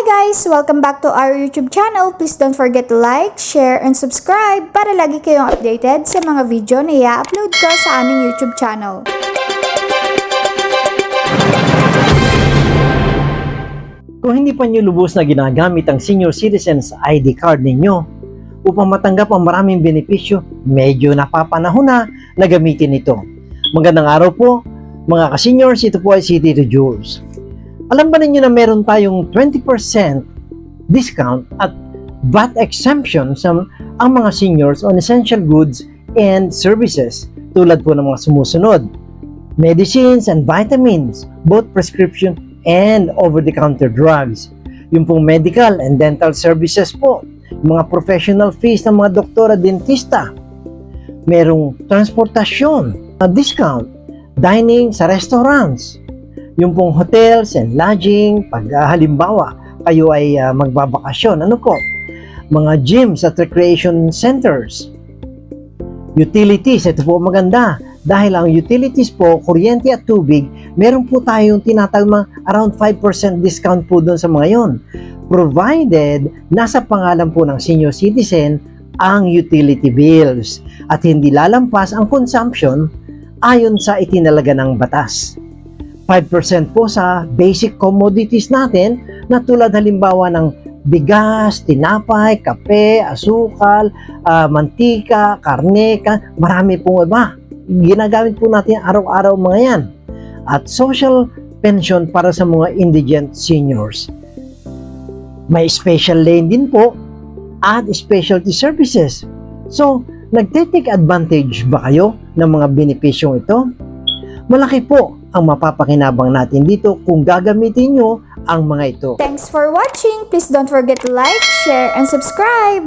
guys! Welcome back to our YouTube channel. Please don't forget to like, share, and subscribe para lagi kayong updated sa mga video na i-upload ko sa aming YouTube channel. Kung hindi pa nyo lubos na ginagamit ang Senior Citizens ID card ninyo upang matanggap ang maraming benepisyo, medyo napapanahon na gamitin ito. Magandang araw po mga ka-seniors, ito po ay si Tito Jules. Alam ba ninyo na meron tayong 20% discount at VAT exemption sa ang mga seniors on essential goods and services tulad po ng mga sumusunod: medicines and vitamins, both prescription and over-the-counter drugs. Yung pong medical and dental services po, mga professional fees ng mga doktor at dentista. Merong transportasyon, discount, dining sa restaurants, yung pong hotels and lodging, pag halimbawa kayo ay magbabakasyon, mga gyms at recreation centers, utilities, ito po maganda dahil ang utilities po, kuryente at tubig, meron po tayong tinatagmang around 5% discount po doon sa mga yon, provided nasa pangalan po ng senior citizen ang utility bills at hindi lalampas ang consumption ayon sa itinalaga ng batas. 5% po sa basic commodities natin na tulad halimbawa ng bigas, tinapay, kape, asukal, mantika, karne, marami pong iba. Ginagamit po natin araw-araw mga yan. At social pension para sa mga indigent seniors. May special lane din po at specialty services. So, nagte-take advantage ba kayo ng mga benepisyong ito? Malaki po ang mapapakinabang natin dito kung gagamitin nyo ang mga ito. Thanks for watching! Please don't forget to like, share, and subscribe!